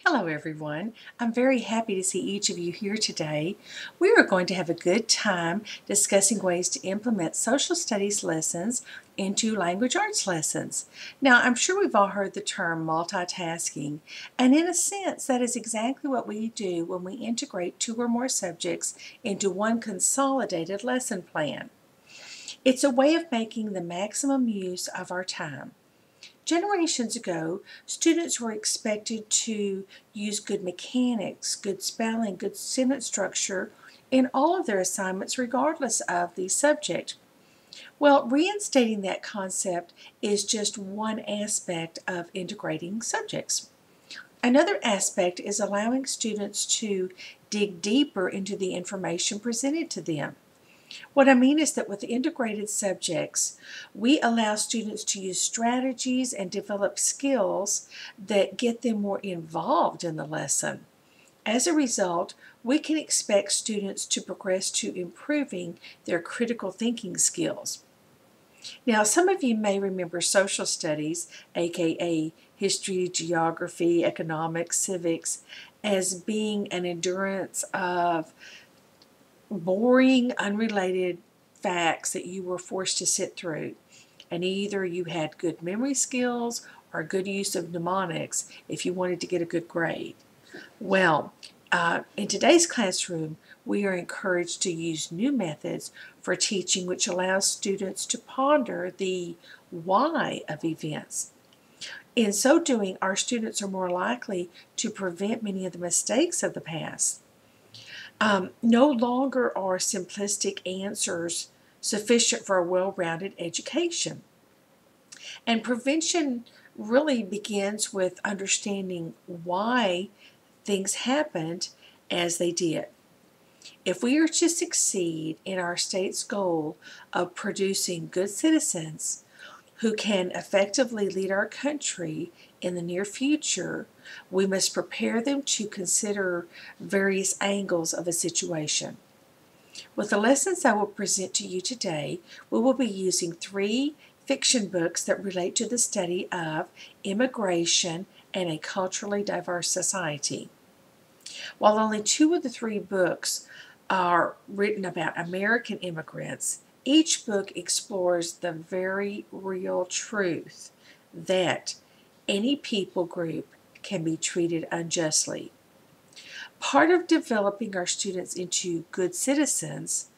Hello everyone. I'm very happy to see each of you here today. We are going to have a good time discussing ways to implement social studies lessons into language arts lessons. Now, I'm sure we've all heard the term multitasking, and in a sense, that is exactly what we do when we integrate two or more subjects into one consolidated lesson plan. It's a way of making the maximum use of our time. Generations ago, students were expected to use good mechanics, good spelling, good sentence structure in all of their assignments, regardless of the subject. Well, reinstating that concept is just one aspect of integrating subjects. Another aspect is allowing students to dig deeper into the information presented to them. What I mean is that with integrated subjects, we allow students to use strategies and develop skills that get them more involved in the lesson. As a result, we can expect students to progress to improving their critical thinking skills. Now, some of you may remember social studies, aka history, geography, economics, civics, as being an endurance of boring, unrelated facts that you were forced to sit through. And either you had good memory skills or good use of mnemonics if you wanted to get a good grade. Well, in today's classroom, we are encouraged to use new methods for teaching, which allows students to ponder the why of events. In so doing, our students are more likely to prevent many of the mistakes of the past. No longer are simplistic answers sufficient for a well-rounded education. And prevention really begins with understanding why things happened as they did. If we are to succeed in our state's goal of producing good citizens who can effectively lead our country in the near future, we must prepare them to consider various angles of a situation. With the lessons I will present to you today, we will be using 3 fiction books that relate to the study of immigration and a culturally diverse society. While only 2 of the 3 books are written about American immigrants, each book explores the very real truth that any people group can be treated unjustly. Part of developing our students into good citizens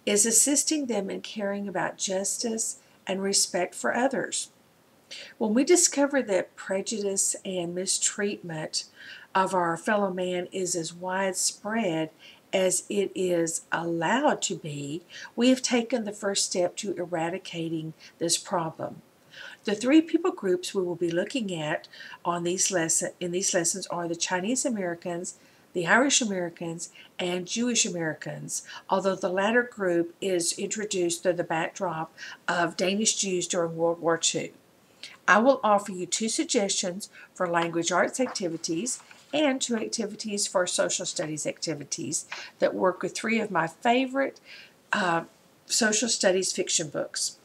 is assisting them in caring about justice and respect for others. When we discover that prejudice and mistreatment of our fellow man is as widespread as it is allowed to be, we have taken the first step to eradicating this problem. The 3 people groups we will be looking at in these lessons are the Chinese Americans, the Irish Americans, and Jewish Americans, although the latter group is introduced through the backdrop of Danish Jews during World War II. I will offer you 2 suggestions for language arts activities and 2 activities for social studies activities that work with 3 of my favorite social studies fiction books.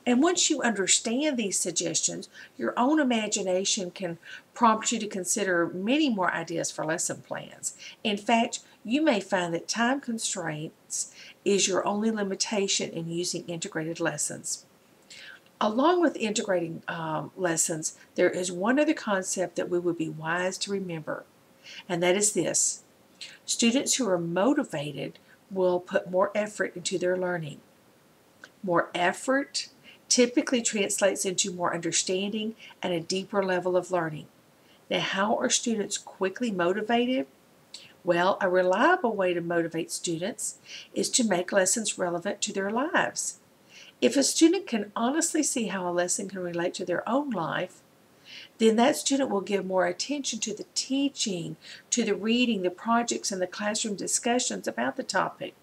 And once you understand these suggestions, your own imagination can prompt you to consider many more ideas for lesson plans. In fact, you may find that time constraints is your only limitation in using integrated lessons. Along with integrating lessons, there is one other concept that we would be wise to remember, and that is this. Students who are motivated will put more effort into their learning. More effort typically translates into more understanding and a deeper level of learning. Now, how are students quickly motivated? Well, a reliable way to motivate students is to make lessons relevant to their lives. If a student can honestly see how a lesson can relate to their own life, then that student will give more attention to the teaching, to the reading, the projects, and the classroom discussions about the topic.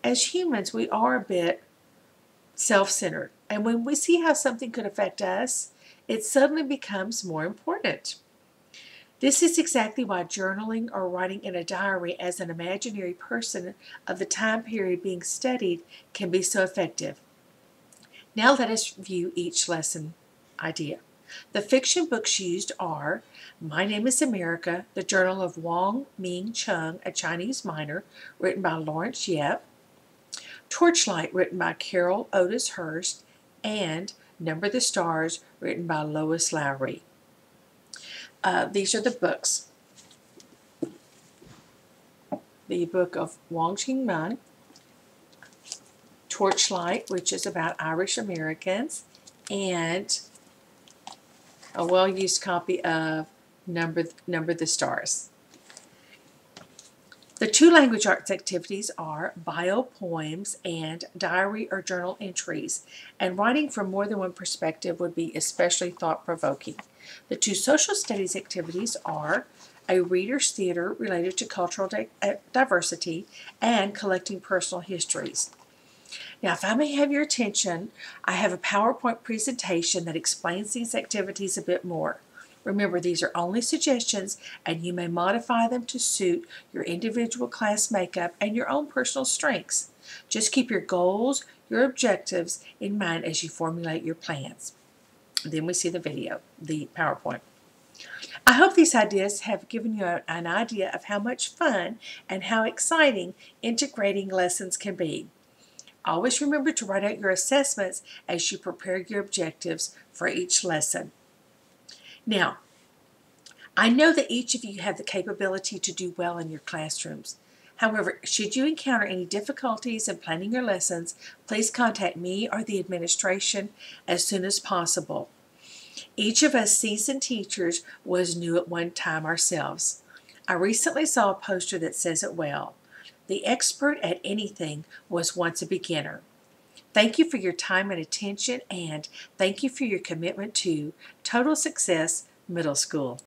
As humans, we are a bit self-centered, and when we see how something could affect us, it suddenly becomes more important. This is exactly why journaling or writing in a diary as an imaginary person of the time period being studied can be so effective. Now let us view each lesson idea. The fiction books used are My Name is America, The Journal of Wang Ming Chung, a Chinese Miner, written by Lawrence Yep, Torchlight, written by Carol Otis Hurst, and Number the Stars, written by Lois Lowry. These are the books. The book of Wang Qingmeng, Torchlight, which is about Irish Americans, and a well-used copy of Number the Stars. The two language arts activities are bio poems and diary or journal entries, and writing from more than one perspective would be especially thought-provoking. The two social studies activities are a reader's theater related to cultural diversity and collecting personal histories. Now, if I may have your attention, I have a PowerPoint presentation that explains these activities a bit more. Remember, these are only suggestions, and you may modify them to suit your individual class makeup and your own personal strengths. Just keep your goals, your objectives in mind as you formulate your plans. Then we see the video, the PowerPoint. I hope these ideas have given you an idea of how much fun and how exciting integrating lessons can be. Always remember to write out your assessments as you prepare your objectives for each lesson. Now, I know that each of you have the capability to do well in your classrooms. However, should you encounter any difficulties in planning your lessons, please contact me or the administration as soon as possible. Each of us seasoned teachers was new at one time ourselves. I recently saw a poster that says it well. The expert at anything was once a beginner. Thank you for your time and attention, and thank you for your commitment to Total Success Middle School.